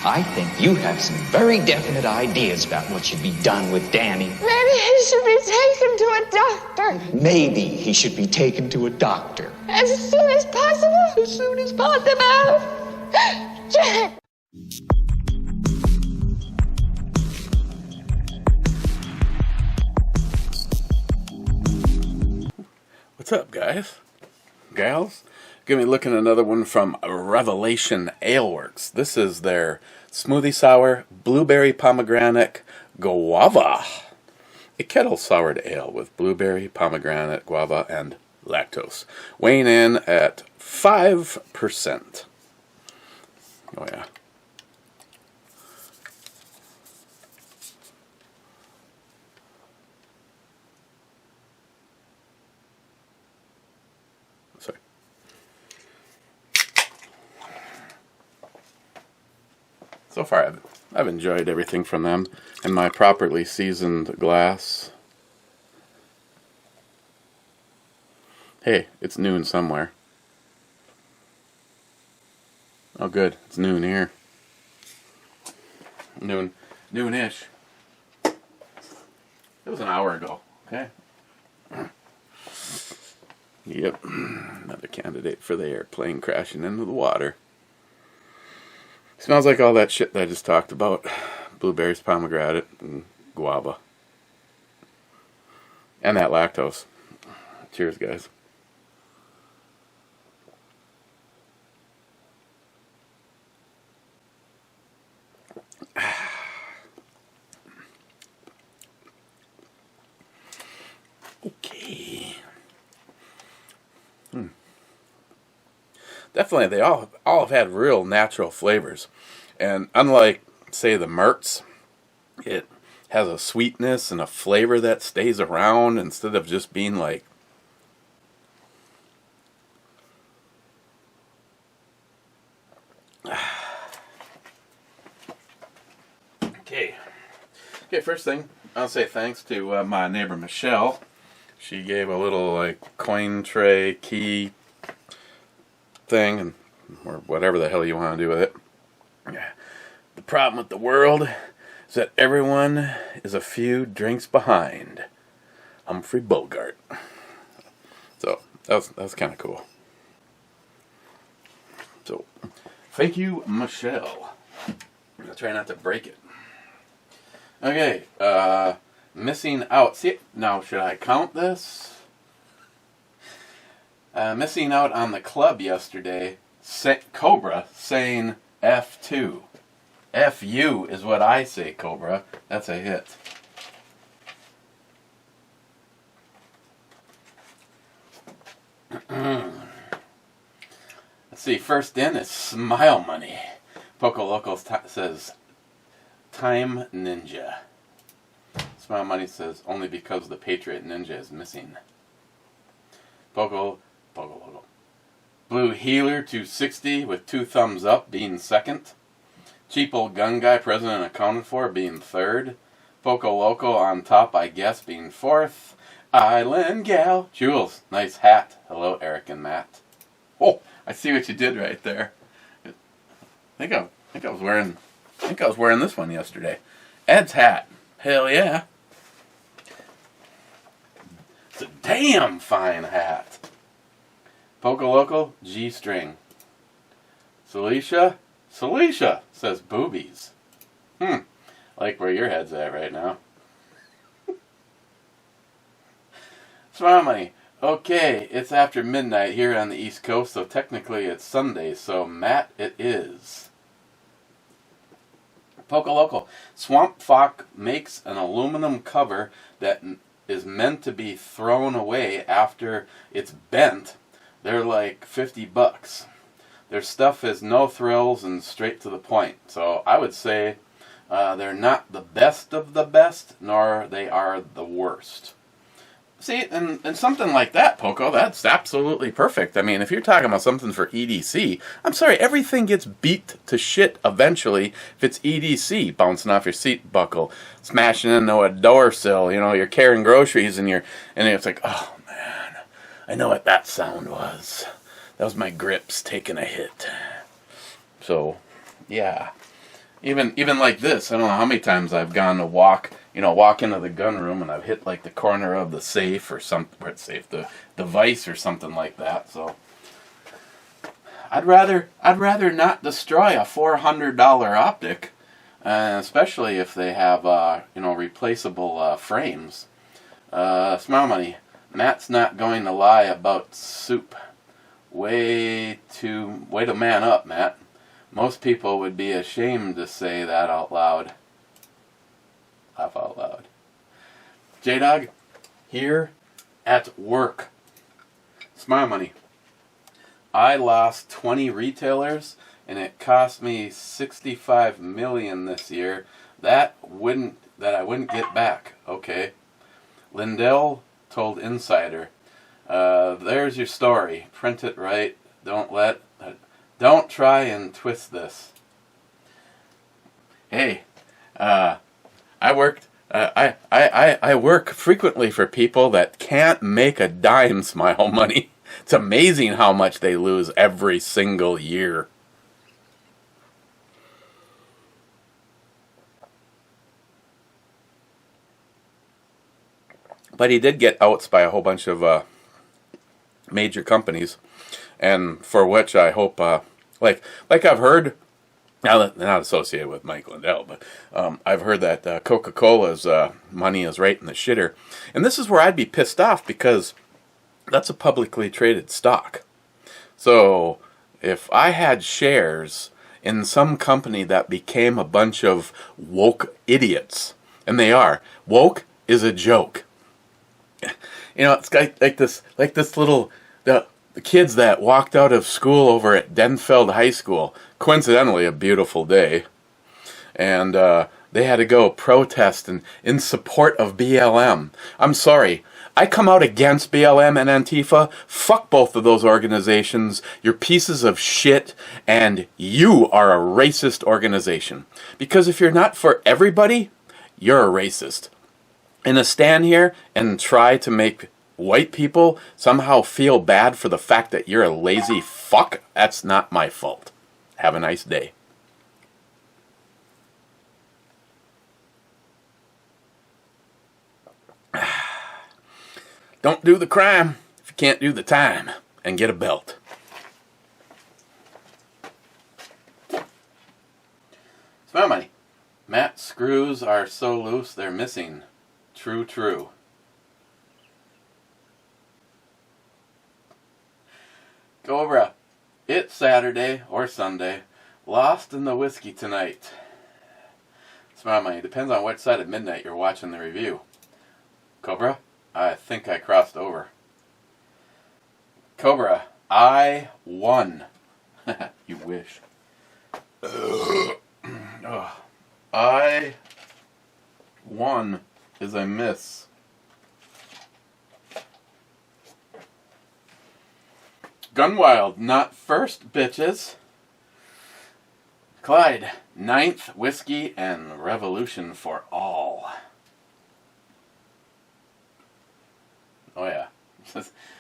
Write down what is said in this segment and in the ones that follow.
I think you have some very definite ideas about what should be done with Danny. Maybe he should be taken to a doctor. Maybe he should be taken to a doctor. As soon as possible. As soon as possible. Jack! What's up, guys? Gals? Gonna be looking at another one from Revelation Aleworks. This is their Smoothie Sour Blueberry Pomegranate Guava. A kettle soured ale with blueberry, pomegranate, guava, and lactose. Weighing in at 5%. Oh yeah. Sorry. So far, I've enjoyed everything from them in my properly seasoned glass. Hey, it's noon somewhere. Oh, good. It's noon here. Noonish. It was an hour ago. Okay. Yep. Another candidate for the airplane crashing into the water. Smells like all that shit that I just talked about. Blueberries, pomegranate, and guava. And that lactose. Cheers, guys. Okay. Definitely, they all have had real natural flavors. And unlike, say, the Mertz, it has a sweetness and a flavor that stays around instead of just being like Okay, first thing, I'll say thanks to my neighbor Michelle. She gave a little like coin tray key thing, and or whatever the hell you want to do with it. The problem with the world is that everyone is a few drinks behind. Humphrey Bogart. So that was kind of cool. So thank you, Michelle. I'll try not to break it. Okay, missing out. See, now should I count this? Missing out on the club yesterday. Cobra saying F2. F-U is what I say, Cobra. That's a hit. Let's see, first in is Smile Money. Poco Loco says Time Ninja. Smile Money says only because the Patriot Ninja is missing. Poco Loco. Blue Healer 260 with 2 thumbs up being second. Cheap Old Gun Guy, President Accounted For, being third. Poco Loco on top, I guess, being fourth. Island Gal. Jules, nice hat. Hello, Eric and Matt. Oh, I see what you did right there. I think I was wearing this one yesterday. Ed's hat. Hell yeah. It's a damn fine hat. Poco Loco, G-string. Celicia says boobies. I like where your head's at right now. Smile Money. Okay, it's after midnight here on the East Coast, so technically it's Sunday, so Matt it is. Poco Loco. Swamp Fox makes an aluminum cover that is meant to be thrown away after it's bent. They're like $50. Their stuff is no thrills and straight to the point. So I would say they're not the best of the best, nor they are the worst. See, and something like that, Poco, that's absolutely perfect. I mean, if you're talking about something for EDC, I'm sorry, everything gets beat to shit eventually if it's EDC, bouncing off your seat buckle, smashing into a door sill, you're carrying groceries and it's like, oh man, I know what that sound was. That was my grips taking a hit. So, yeah. Even like this, I don't know how many times I've gone to walk into the gun room and I've hit like the corner of the safe or the vise or something like that. So I'd rather not destroy a $400 optic, especially if they have replaceable frames. Smile money. Matt's not going to lie about soup. Way to man up, Matt. Most people would be ashamed to say that out loud. Laugh out loud. J-Dog, here at work. Smile money. I lost 20 retailers and it cost me $65 million this year. That I wouldn't get back. Okay. Lindell told Insider, there's your story. Print it right. Don't try and twist this. Hey, I work frequently for people that can't make a dime, Smile money. It's amazing how much they lose every single year. But he did get outs by a whole bunch of major companies, and for which I hope, like I've heard, now that not associated with Mike Lindell, but I've heard that Coca-Cola's money is right in the shitter, and this is where I'd be pissed off because that's a publicly traded stock. So if I had shares in some company that became a bunch of woke idiots, and they are, woke is a joke. It's like this little the kids that walked out of school over at Denfeld High School. Coincidentally, a beautiful day, and they had to go protest in support of BLM. I'm sorry, I come out against BLM and Antifa. Fuck both of those organizations. You're pieces of shit, and you are a racist organization. Because if you're not for everybody, you're a racist. And to stand here and try to make white people somehow feel bad for the fact that you're a lazy fuck, that's not my fault. Have a nice day. Don't do the crime if you can't do the time, and get a belt. Smile money. Matt's screws are so loose they're missing. True. Cobra, it's Saturday or Sunday. Lost in the whiskey tonight. Smile money. Depends on which side of midnight you're watching the review. Cobra, I think I crossed over. Cobra, I won. You wish. I won is a miss. Gunwild, not first, bitches. Clyde, 9th whiskey and revolution for all. Oh yeah.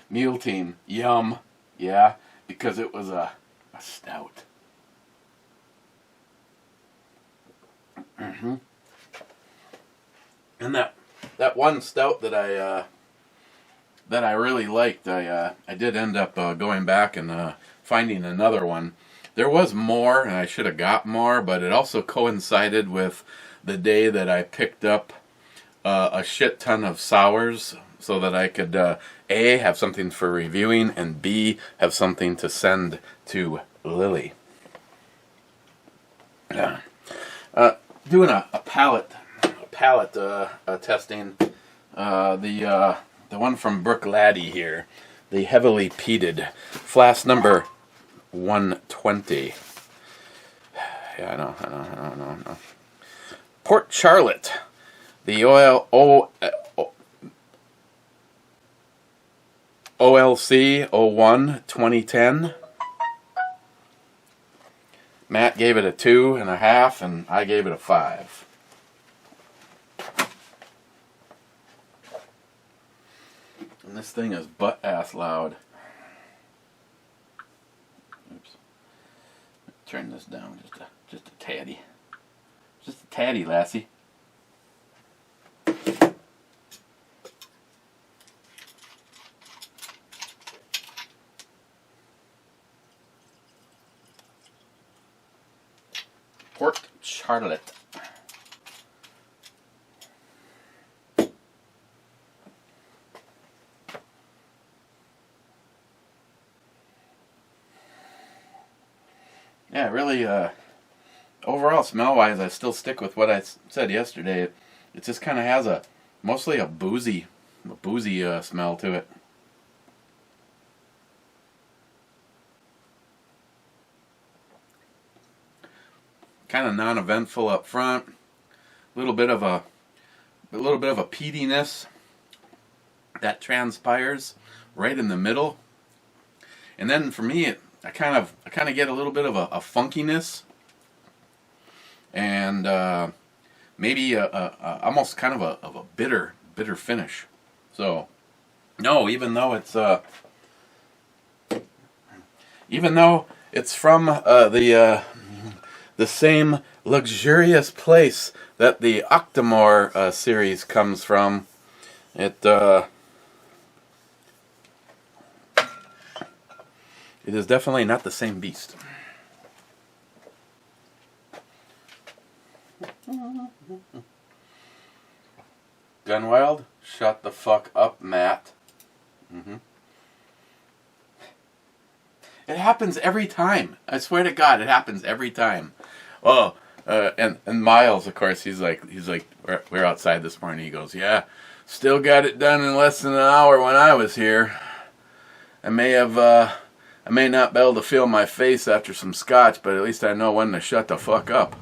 Mule Team, yum. Yeah, because it was a stout. Mm-hmm. And that one stout that I really liked, I did end up going back and finding another one. There was more, and I should have got more, but it also coincided with the day that I picked up a shit ton of sours so that I could A, have something for reviewing, and B, have something to send to Lily. Yeah. Doing a palate testing. The one from Brook Laddie here, the heavily peated flask number 120. Yeah, I know. Port Charlotte, the OLC 01 2010. Matt gave it a 2.5, and I gave it a 5. And this thing is butt-ass loud. Oops. Turn this down just a taddy. tatty, lassie. Port Charlotte. Yeah, really, overall smell-wise, I still stick with what I said yesterday. It just kind of has mostly a boozy smell to it. Kind of non-eventful up front. A little bit of a peatiness that transpires right in the middle, and then for me, I kind of get a little bit of a funkiness, and maybe almost kind of a bitter finish. So no, even though it's from the same luxurious place that the Octomore series comes from, it is definitely not the same beast. Gunwild, shut the fuck up, Matt. It happens every time. I swear to God, it happens every time. Oh, and Miles, of course, he's like, we're outside this morning. He goes, yeah, still got it done in less than an hour when I was here. I may not be able to feel my face after some scotch, but at least I know when to shut the fuck up.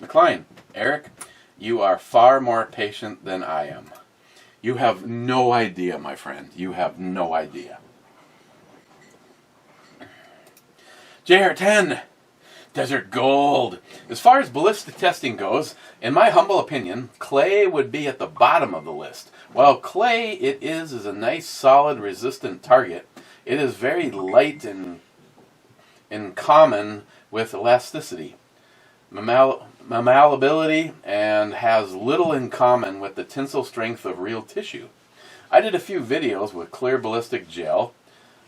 McLean, Eric, you are far more patient than I am. You have no idea, my friend. You have no idea. JR10, Desert Gold. As far as ballistic testing goes, in my humble opinion, clay would be at the bottom of the list. While clay is a nice, solid, resistant target, it is very light and in common with elasticity, malleability, and has little in common with the tensile strength of real tissue. I did a few videos with clear ballistic gel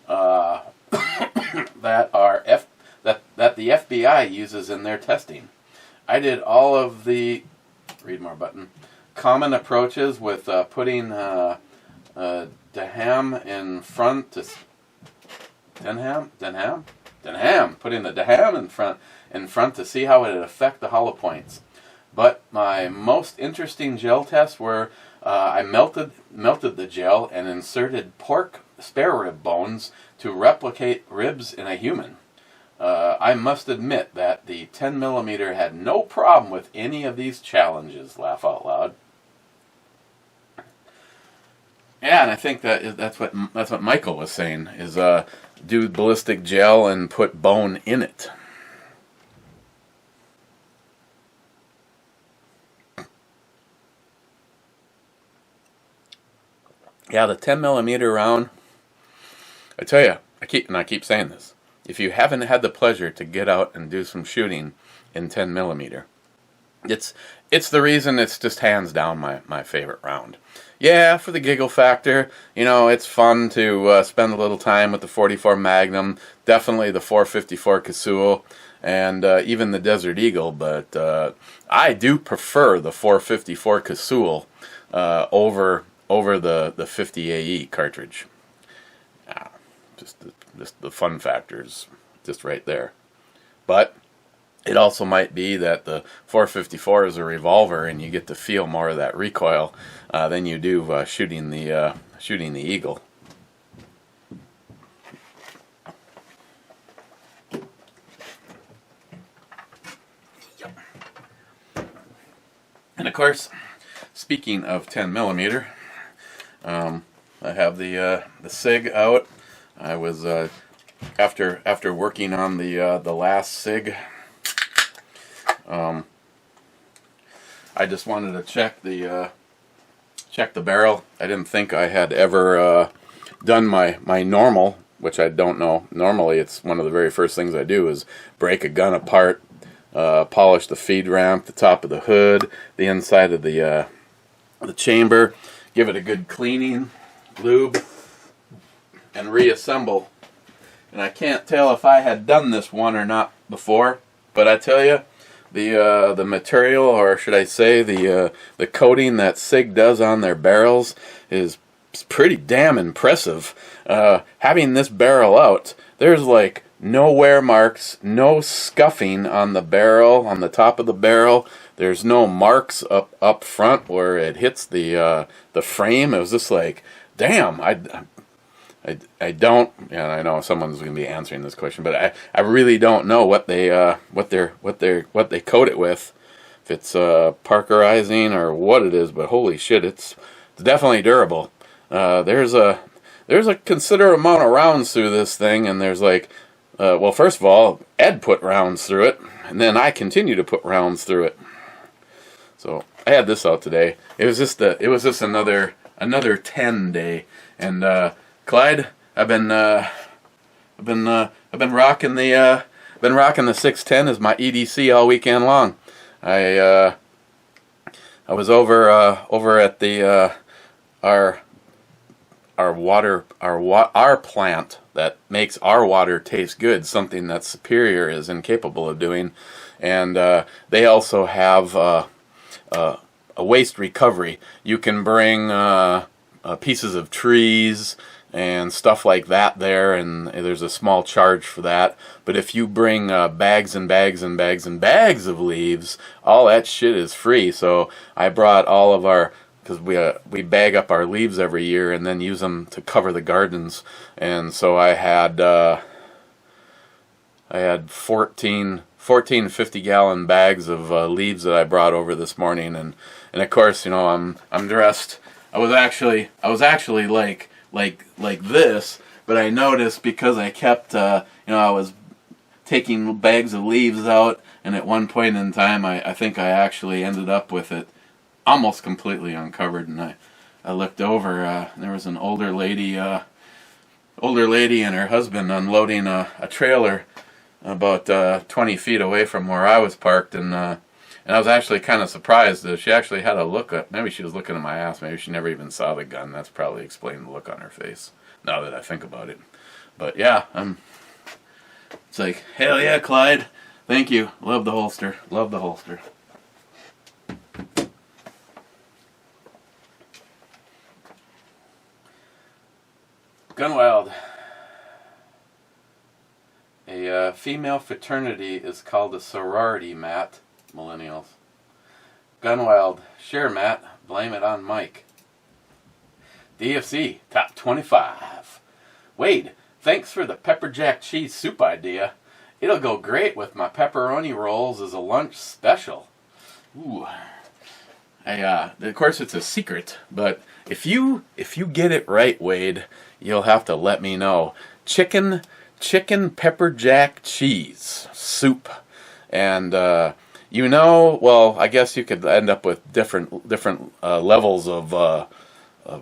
that the FBI uses in their testing. I did all of the common approaches with putting Deham in front to putting the Deham in front to see how it would affect the hollow points. But my most interesting gel tests were I melted the gel and inserted pork spare rib bones to replicate ribs in a human. I must admit that the 10mm had no problem with any of these challenges. Laugh out loud. Yeah, and I think that's what Michael was saying, is do ballistic gel and put bone in it. Yeah, the 10mm round, I tell you, I keep saying this. If you haven't had the pleasure to get out and do some shooting in 10mm, it's the reason it's just hands down my favorite round. Yeah, for the giggle factor, it's fun to spend a little time with the 44 Magnum, definitely the 454 Casull, and even the Desert Eagle, but I do prefer the 454 Casull over the 50 AE cartridge. Just the fun factors, just right there. But it also might be that the 454 is a revolver, and you get to feel more of that recoil than you do shooting the Eagle. And of course, speaking of 10mm, I have the SIG out. I was after working on the last SIG. I just wanted to check the barrel. I didn't think I had ever done my normal which I don't know. Normally, it's one of the very first things I do is break a gun apart, polish the feed ramp, the top of the hood, the inside of the chamber, give it a good cleaning, lube, and reassemble. And I can't tell if I had done this one or not before, but I tell you, the material, or should I say the coating that SIG does on their barrels is pretty damn impressive. Having this barrel out, there's like no wear marks, no scuffing on the barrel, on the top of the barrel. There's no marks up front where it hits the frame. It was just like, damn, I don't, and I know someone's going to be answering this question, but I really don't know what they coat it with, if it's Parkerizing or what it is. But holy shit, it's definitely durable. There's a considerable amount of rounds through this thing, and there's like, well, first of all, Ed put rounds through it, and then I continue to put rounds through it. So I had this out today. It was just another 10 day, and Clyde, I've been rocking the 610 as my EDC all weekend long. I was over at the our plant that makes our water taste good, something that Superior is incapable of doing, and they also have a waste recovery. You can bring pieces of trees and stuff like that there, and there's a small charge for that. But if you bring bags and bags and bags and bags of leaves, all that shit is free. So I brought all of our, because we bag up our leaves every year and then use them to cover the gardens. And so I had 14 50-gallon bags of leaves that I brought over this morning, and of course, you know, I'm dressed. I was actually like this, but I noticed because I kept, I was taking bags of leaves out, and at one point in time, I think I actually ended up with it almost completely uncovered, and I looked over, and there was an older lady and her husband unloading a trailer about 20 feet away from where I was parked, and I was actually kind of surprised that she actually had a look at, maybe she was looking at my ass, maybe she never even saw the gun. That's probably explaining the look on her face, now that I think about it. But yeah, it's like, hell yeah, Clyde, thank you, love the holster, love the holster. Gunwild. A female fraternity is called a sorority, Matt. Millennials. Gunwild. Sure, Matt. Blame it on Mike. DFC. Top 25. Wade. Thanks for the pepper jack cheese soup idea. It'll go great with my pepperoni rolls as a lunch special. Ooh. Of course, it's a secret, but if you get it right, Wade, you'll have to let me know. Chicken pepper jack cheese soup, and well, I guess you could end up with different levels of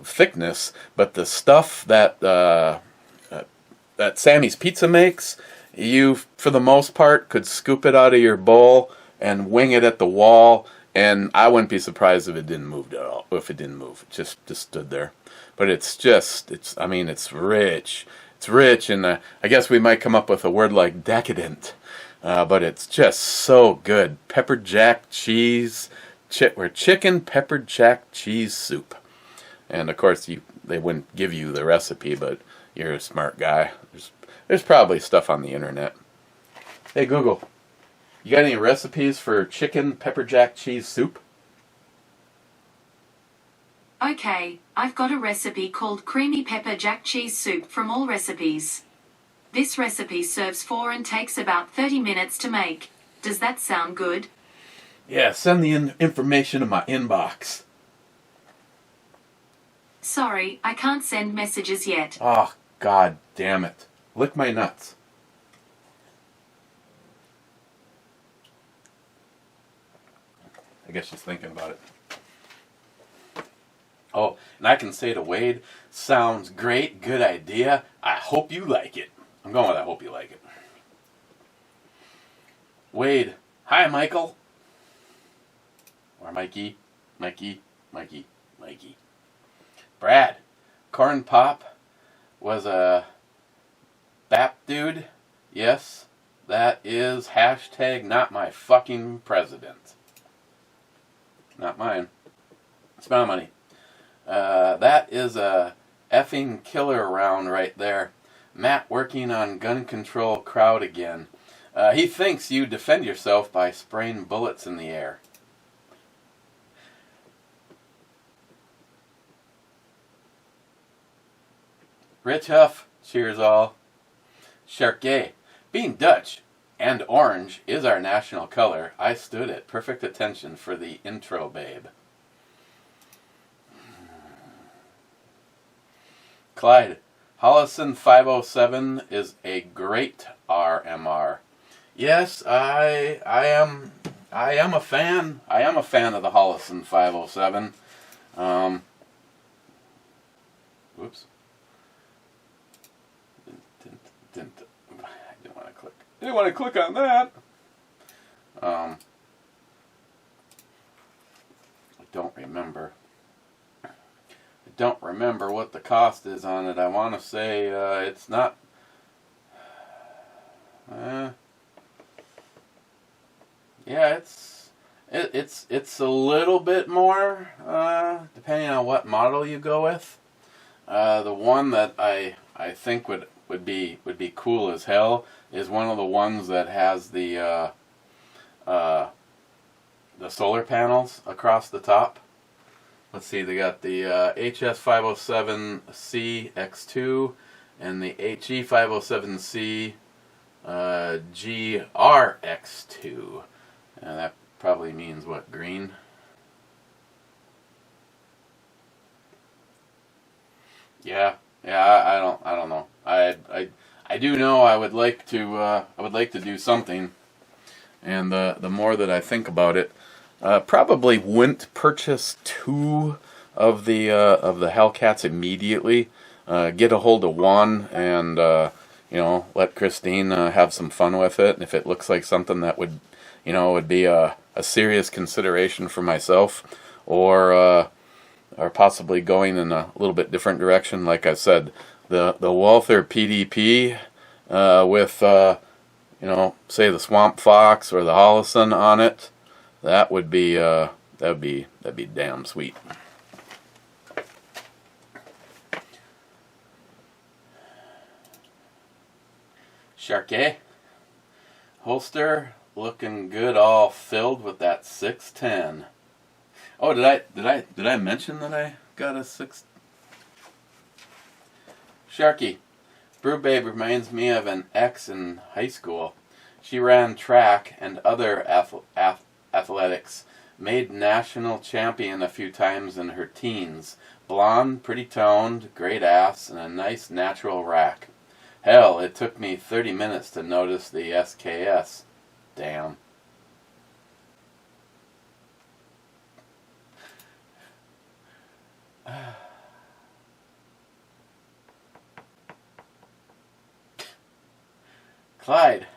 thickness, but the stuff that Sammy's Pizza makes, you for the most part could scoop it out of your bowl and wing it at the wall, and I wouldn't be surprised if it didn't move at all. If it didn't move, it just stood there. But it's rich. It's rich, and I guess we might come up with a word like decadent. But it's just so good. Pepper jack cheese, chicken pepper jack cheese soup. And of course, they wouldn't give you the recipe, but you're a smart guy. There's probably stuff on the internet. Hey Google, you got any recipes for chicken pepper jack cheese soup? Okay, I've got a recipe called creamy pepper jack cheese soup from All Recipes. This recipe serves 4 and takes about 30 minutes to make. Does that sound good? Yeah, send the information to my inbox. Sorry, I can't send messages yet. Oh, god damn it. Lick my nuts. I guess she's thinking about it. Oh, and I can say to Wade, sounds great, good idea. I hope you like it. I'm going with I hope you like it. Wade, hi Michael. Or Mikey, Mikey, Mikey, Mikey. Brad, Corn Pop was a BAP dude. Yes, that is hashtag not my fucking president. Not mine. It's my money. That is a effing killer round right there. Matt working on gun control crowd again. He thinks you defend yourself by spraying bullets in the air. Rich Huff, cheers all. Sharkey, being Dutch and orange is our national color. I stood at perfect attention for the intro, babe. Clyde, Hollison 507 is a great RMR. Yes, I am a fan. I am a fan of the Hollison 507. Whoops. I didn't want to click on that. I don't remember. I don't remember what the cost is on it. I want to say it's not. Yeah, it's a little bit more depending on what model you go with. The one that I think would be cool as hell is one of the ones that has the solar panels across the top. Let's see, they got the HS507C X2 and the HE507C GRX2. And that probably means what, green? Yeah, I don't know. I do know I would like to do something, and the more that I think about it, probably wouldn't purchase two of the Hellcats immediately. Get a hold of one and let Christine have some fun with it. And if it looks like something that would be a serious consideration for myself, or possibly going in a little bit different direction, like I said, the Walther PDP with say the Swamp Fox or the Hollison on it, that'd be damn sweet. Sharkey holster looking good, all filled with that 610. Oh, did I mention that I got a 6? Sharky, Brew Babe reminds me of an ex in high school. She ran track and other athletics, made national champion a few times in her teens. Blonde, pretty toned, great ass, and a nice natural rack. Hell, it took me 30 minutes to notice the SKS. Damn. Clyde,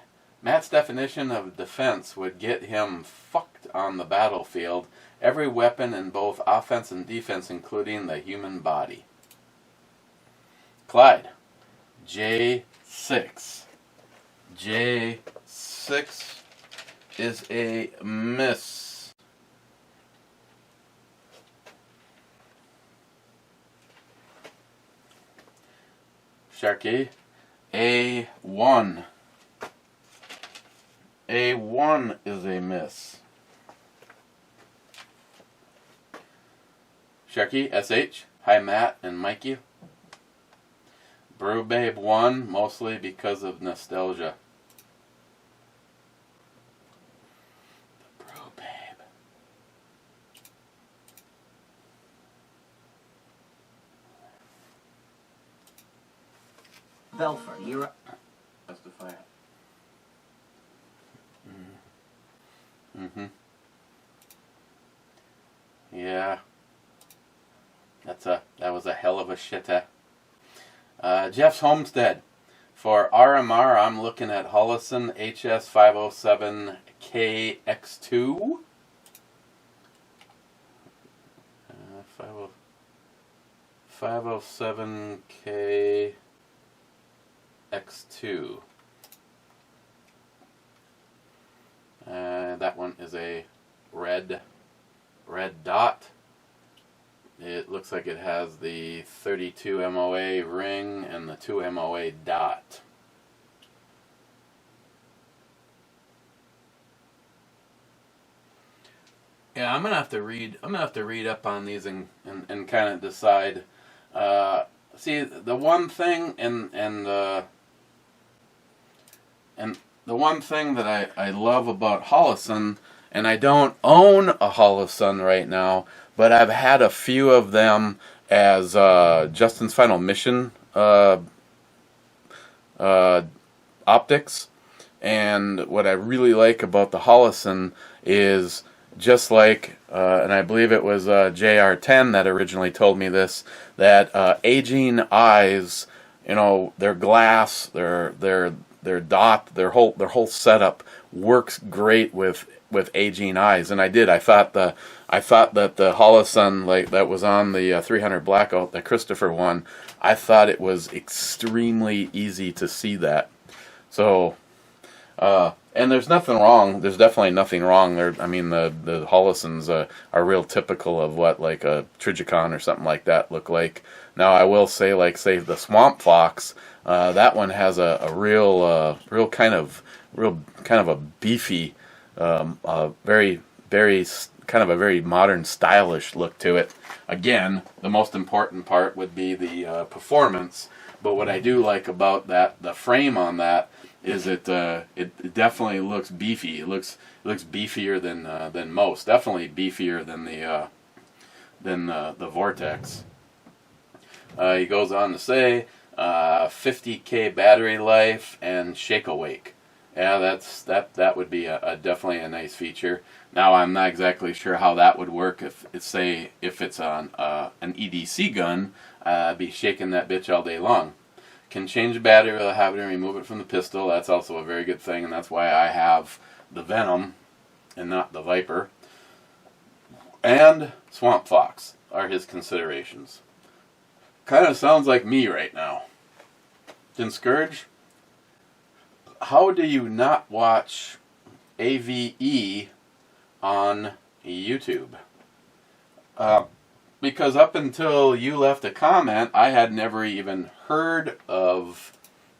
Matt's definition of defense would get him fucked on the battlefield. Every weapon in both offense and defense, including the human body. Clyde, J6. J6 is a miss. Sharky, A1. A1 is a miss. Sharky, SH. Hi Matt and Mikey. Brew Babe 1, mostly because of nostalgia. Brew Babe. Belfort, you're... Justify it. Mm-hmm. Yeah. of a shitter. Jeff's Homestead. For RMR, I'm looking at Hollison HS507KX2. 507KX2. That one is a red dot. It looks like it has the 32 MOA ring and the 2 MOA dot. Yeah, I'm gonna have to read up on these and kind of decide. See, the one thing and the one thing that I love about Hollison, and I don't own a Hollison right now, but I've had a few of them as Justin's Final Mission optics. And what I really like about the Hollison is, just like, and I believe it was JR10 that originally told me this, that aging eyes, you know, their glass, their dot, their whole setup works great with aging eyes. And I did. I thought that the Hollison, like that was on the 300 Blackout, the Christopher one, I thought it was extremely easy to see that. So, and there's nothing wrong. There's definitely nothing wrong there. I mean, the Hollisons are real typical of what like a Trigicon or something like that look like. Now, I will say, like, say the Swamp Fox, that one has a real kind of a beefy, very kind of a very modern, stylish look to it. Again, the most important part would be the performance. But what I do like about that, the frame on that, is it definitely looks beefy. It looks beefier than most. Definitely beefier than the Vortex. He goes on to say 50K battery life and shake awake. Yeah, that would be definitely a nice feature. Now, I'm not exactly sure how that would work if it's on an EDC gun. I'd be shaking that bitch all day long. Can change the battery without having to remove it from the pistol. That's also a very good thing, and that's why I have the Venom and not the Viper. And Swamp Fox are his considerations. Kind of sounds like me right now. Then Scourge, how do you not watch AVE on YouTube? Because up until you left a comment, I had never even heard of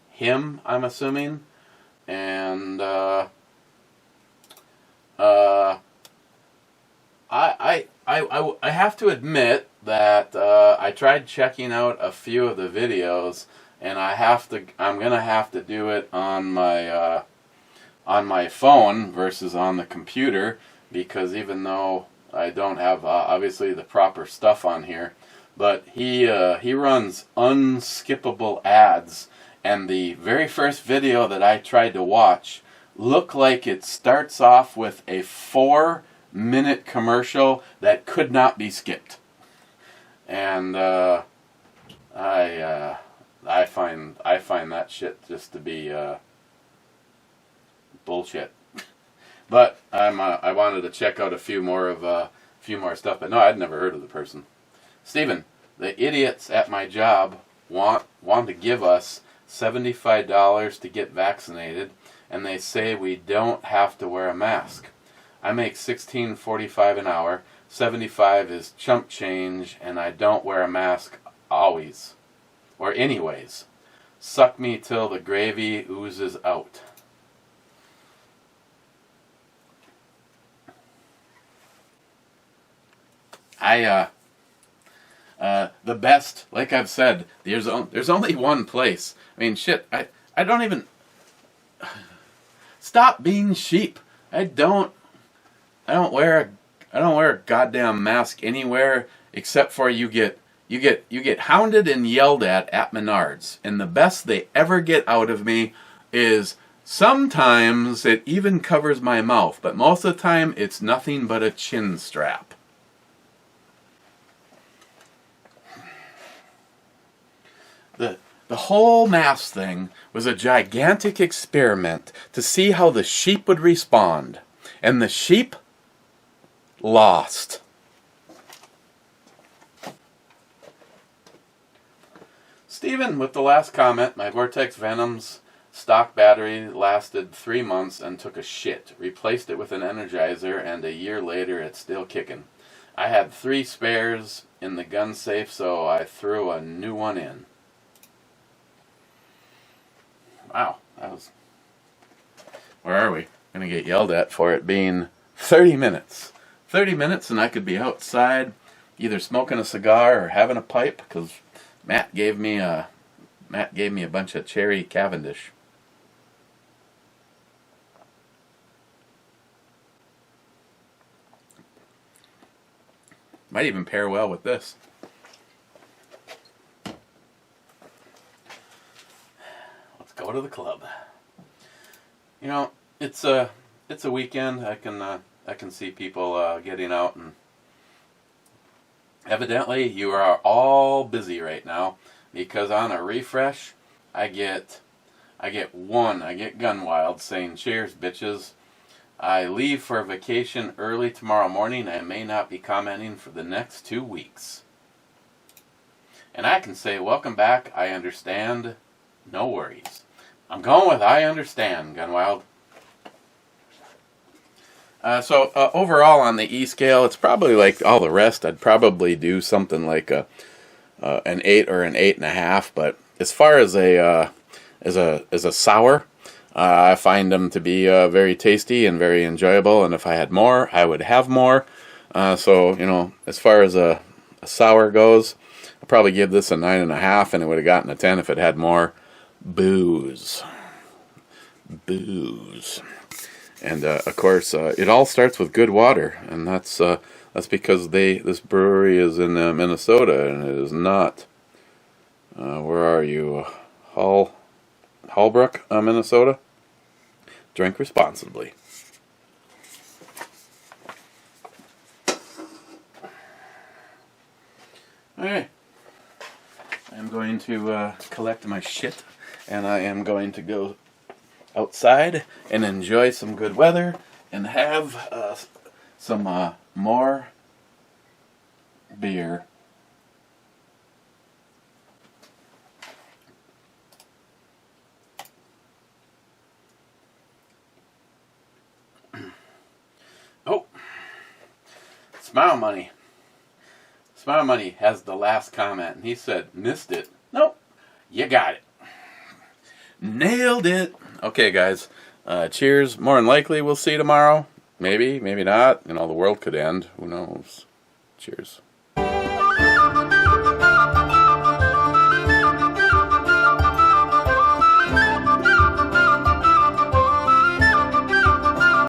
him, I'm assuming. And I have to admit that I tried checking out a few of the videos, and I'm gonna have to do it on my phone versus on the computer, because even though I don't have obviously the proper stuff on here, but he runs unskippable ads, and the very first video that I tried to watch looked like it starts off with a 4-minute commercial that could not be skipped, and I find that shit just to be bullshit. But I wanted to check out a few more stuff, but no, I'd never heard of the person. Steven, the idiots at my job want to give us $75 to get vaccinated, and they say we don't have to wear a mask. I make $16.45 an hour. 75 is chump change, and I don't wear a mask always, or anyways. Suck me till the gravy oozes out. The best, like I've said, there's only one place. I mean, shit, I don't even stop being sheep. I don't wear a goddamn mask anywhere except for you get hounded and yelled at Menards, and the best they ever get out of me is sometimes it even covers my mouth, but most of the time it's nothing but a chin strap. The whole mass thing was a gigantic experiment to see how the sheep would respond. And the sheep lost. Steven, with the last comment, my Vortex Venom's stock battery lasted 3 months and took a shit. Replaced it with an Energizer, and a year later it's still kicking. I had 3 spares in the gun safe, so I threw a new one in. Wow, that was... Where are we? Gonna get yelled at for it being 30 minutes. 30 minutes and I could be outside either smoking a cigar or having a pipe, because Matt gave me a bunch of cherry Cavendish. Might even pair well with this. Let's go to the club. You know, it's a weekend. I can see people getting out, and evidently you are all busy right now, because on a refresh I get Gun Wild saying, "Cheers, bitches. I leave for vacation early tomorrow morning. I may not be commenting for the next 2 weeks." And I can say, welcome back. I understand. No worries. I'm going with I understand, Gunwild. So overall on the E scale, it's probably like all the rest. I'd probably do something like an 8 or an 8.5. But as far as a sour, I find them to be very tasty and very enjoyable. And if I had more, I would have more. So you know, as far as a sour goes, I'll probably give this a 9.5, and it would have gotten a 10 if it had more booze. And of course, it all starts with good water, and that's because this brewery is in Minnesota, and it is not. Where are you? Hallbrook, Minnesota. Drink responsibly. Okay. I'm going to collect my shit, and I am going to go outside and enjoy some good weather and have some more beer. Oh, Smile Money. Smile Money has the last comment, and he said, "Missed it." Nope, you got it. Nailed it. Okay, guys. Cheers. More than likely, we'll see you tomorrow. Maybe, maybe not. You know, the world could end. Who knows? Cheers.